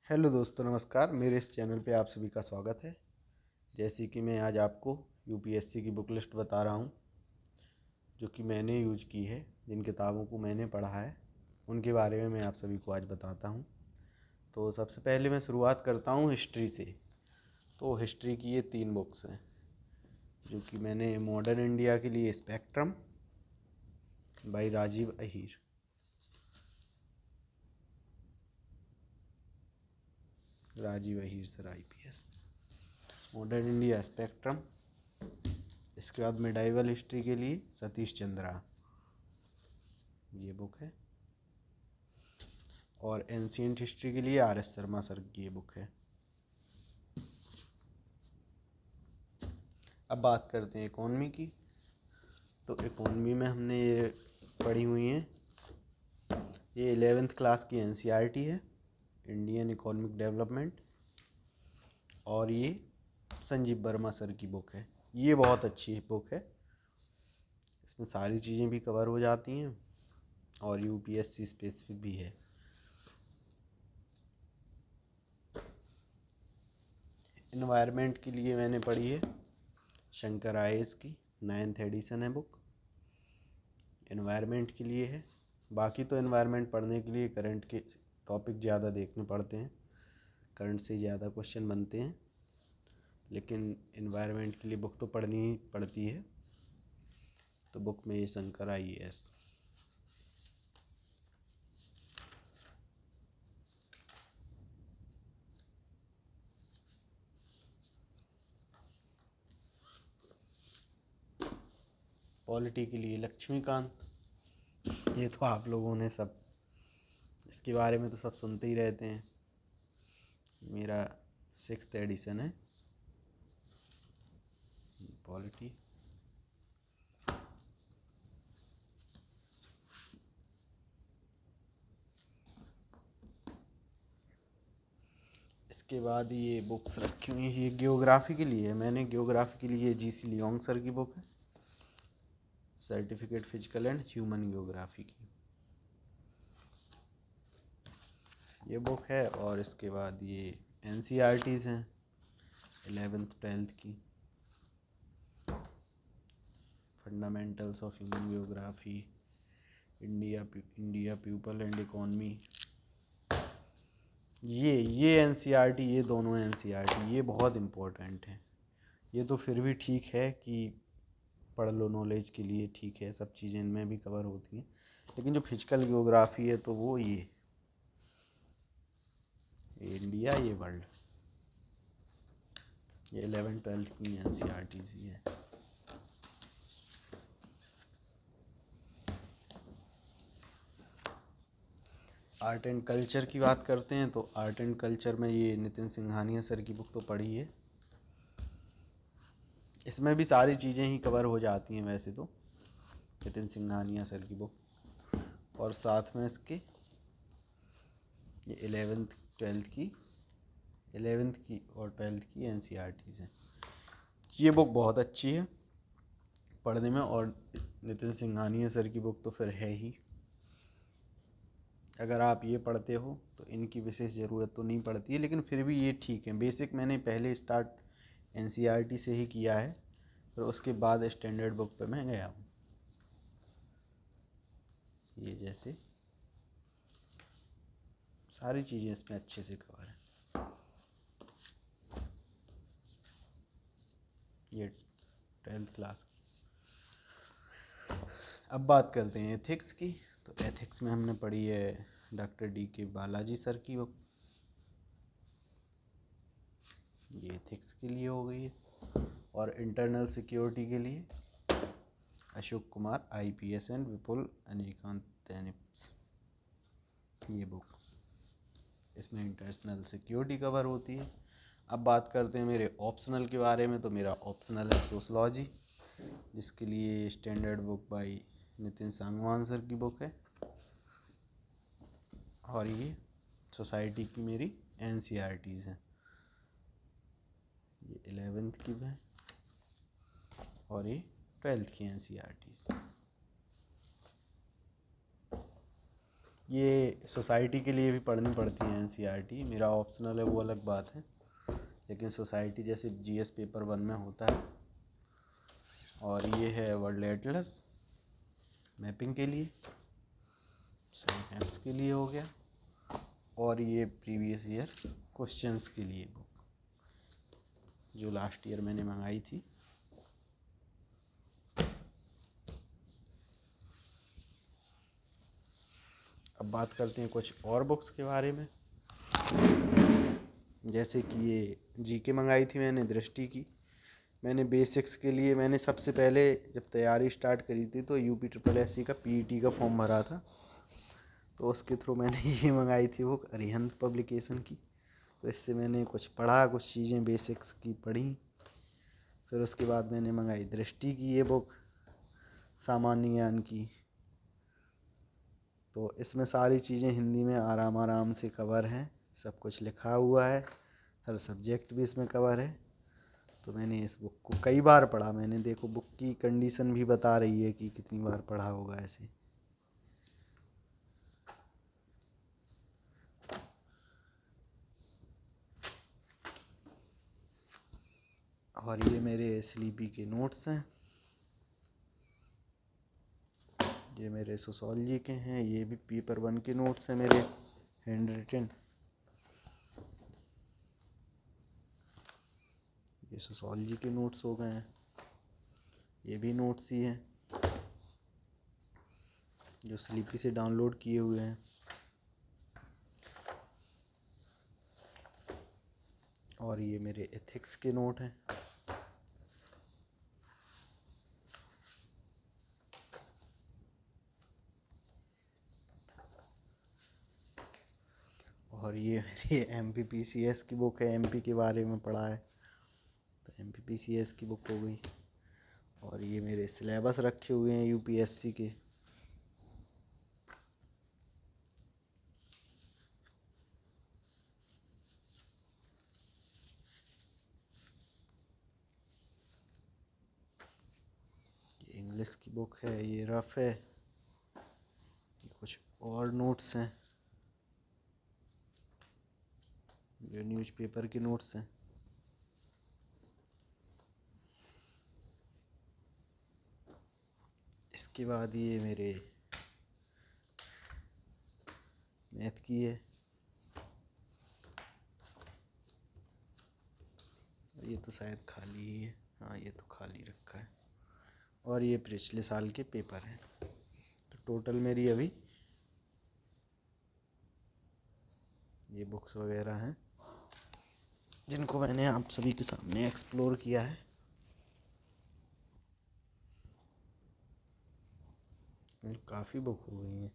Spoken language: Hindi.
हेलो दोस्तों, नमस्कार। मेरे इस चैनल पे आप सभी का स्वागत है। जैसे कि मैं आज आपको यूपीएससी की बुक लिस्ट बता रहा हूँ जो कि मैंने यूज की है। जिन किताबों को मैंने पढ़ा है उनके बारे में मैं आप सभी को आज बताता हूँ। तो सबसे पहले मैं शुरुआत करता हूँ हिस्ट्री से। तो हिस्ट्री की ये 3 बुक्स हैं जो कि मैंने मॉडर्न इंडिया के लिए spectrum by Rajiv Ahir, sir IPS, modern India spectrum. इसके बाद मिडाइवल हिस्ट्री के लिए सतीश चंद्रा, ये बुक है। और एंशियंट हिस्ट्री के लिए RS शर्मा सर की ये बुक है। अब बात करते हैं इकोनॉमी की। तो इकोनॉमी में हमने ये पढ़ी हुई हैं, ये 11th क्लास की NCERT है, इंडियन इकोनॉमिक डेवलपमेंट। और ये संजीव वर्मा सर की बुक है। ये बहुत अच्छी बुक है, इसमें सारी चीज़ें भी कवर हो जाती हैं और UPSC स्पेसिफिक भी है। इन्वायरमेंट के लिए मैंने पढ़ी है शंकर IAS की 9th एडिशन है बुक, इन्वायरमेंट के लिए है। बाकी तो इन्वायरमेंट पढ़ने के लिए करंट के टॉपिक ज़्यादा देखने पड़ते हैं, करंट से ज़्यादा क्वेश्चन बनते हैं, लेकिन इन्वायरमेंट के लिए बुक तो पढ़नी ही पड़ती है। तो बुक में ये शंकर IAS। पॉलिटी के लिए लक्ष्मीकांत, ये तो आप लोगों ने सब इसके बारे में तो सब सुनते ही रहते हैं। मेरा 6th एडिशन है पॉलिटी। इसके बाद ये बुक्स रखी हुई है, ये ज्योग्राफी के लिए है। मैंने ज्योग्राफी के लिए GC लियोंग सर की बुक है, certificate physical and human geography की ये बुक है। और इसके बाद ये NCERTs हैं 11th 12th की, fundamentals of human geography, India people and economy. ये NCERT, ये दोनों NCERT ये बहुत इम्पोर्टेंट है। ये तो फिर भी ठीक है कि पढ़ लो, नॉलेज के लिए ठीक है, सब चीज़ें इनमें भी कवर होती हैं। लेकिन जो फिजिकल ज्योग्राफी है तो वो ये इंडिया, ये वर्ल्ड, ये 11th 12th की NCERTs ही है। आर्ट एंड कल्चर की बात करते हैं तो आर्ट एंड कल्चर में ये नितिन सिंघानिया सर की बुक तो पढ़ी है। इसमें भी सारी चीज़ें ही कवर हो जाती हैं वैसे तो, नितिन सिंघानिया सर की बुक। और साथ में इसके ये 11th की और 12th की NCERTs हैं। ये बुक बहुत अच्छी है पढ़ने में, और नितिन सिंघानिया सर की बुक तो फिर है ही। अगर आप ये पढ़ते हो तो इनकी विशेष ज़रूरत तो नहीं पड़ती है, लेकिन फिर भी ये ठीक है। बेसिक मैंने पहले स्टार्ट NCERT से ही किया है, फिर उसके बाद स्टैंडर्ड बुक पे मैं गया हूँ। ये जैसे सारी चीज़ें इसमें अच्छे से कवर है। ये 12th क्लास की। अब बात करते हैं एथिक्स की। तो एथिक्स में हमने पढ़ी है डॉक्टर DK बालाजी सर की बुक, ये एथिक्स के लिए हो गई है। और इंटरनल सिक्योरिटी के लिए अशोक कुमार IPS एंड विपुल अनेकांत, ये बुक, इसमें इंटरनेशनल सिक्योरिटी कवर होती है। अब बात करते हैं मेरे ऑप्शनल के बारे में। तो मेरा ऑप्शनल है सोशलॉजी, जिसके लिए standard book by Nitin Sangwan sir की बुक है। और ये सोसाइटी की मेरी NCERTs हैं, ये 11th की है और ये 12th की NCERTs। ये सोसाइटी के लिए भी पढ़नी पड़ती है एनसीईआरटी, मेरा ऑप्शनल है वो अलग बात है, लेकिन सोसाइटी जैसे जीएस पेपर 1 में होता है। और ये है वर्ल्ड एटलस मैपिंग के लिए, सही मैप्स के लिए हो गया। और ये प्रीवियस ईयर क्वेश्चंस के लिए बुक जो लास्ट ईयर मैंने मंगाई थी। अब बात करते हैं कुछ और बुक्स के बारे में, जैसे कि ये जीके मंगाई थी मैंने दृष्टि की। मैंने बेसिक्स के लिए मैंने सबसे पहले जब तैयारी स्टार्ट करी थी तो यूपी ट्रिपल एससी का पीईटी का फॉर्म भरा था, तो उसके थ्रू मैंने ये मंगाई थी बुक अरिहंत पब्लिकेशन की। तो इससे मैंने कुछ पढ़ा, कुछ चीज़ें बेसिक्स की पढ़ी। फिर उसके बाद मैंने मंगाई दृष्टि की ये बुक सामान्य ज्ञान की। तो इसमें सारी चीज़ें हिंदी में आराम आराम से कवर हैं, सब कुछ लिखा हुआ है, हर सब्जेक्ट भी इसमें कवर है। तो मैंने इस बुक को कई बार पढ़ा मैंने, देखो बुक की कंडीशन भी बता रही है कि कितनी बार पढ़ा होगा ऐसे। और ये मेरे स्लीपी के नोट्स हैं, ये मेरे सोशोलॉजी के हैं, ये भी पेपर 1 के नोट्स हैं मेरे हैंड रिटन। ये सोशोलॉजी के नोट्स हो गए हैं, ये भी नोट्स ही हैं जो स्लीपी से डाउनलोड किए हुए हैं। और ये मेरे एथिक्स के नोट हैं। और ये मेरी एमपीपीसीएस की बुक है, एमपी के बारे में पढ़ा है तो एमपीपीसीएस की बुक हो गई। और ये मेरे सिलेबस रखे हुए हैं यूपीएससी के। ये इंग्लिश की बुक है, ये रफ है। ये कुछ और नोट्स हैं, ये न्यूज़पेपर के नोट्स हैं। इसके बाद ये मेरे मैथ की है, ये तो शायद खाली ही है, हाँ ये तो खाली रखा है। और ये पिछले साल के पेपर हैं। तो टोटल मेरी अभी ये बुक्स वगैरह हैं जिनको मैंने आप सभी के सामने एक्सप्लोर किया है। काफ़ी बुक हो गई हैं।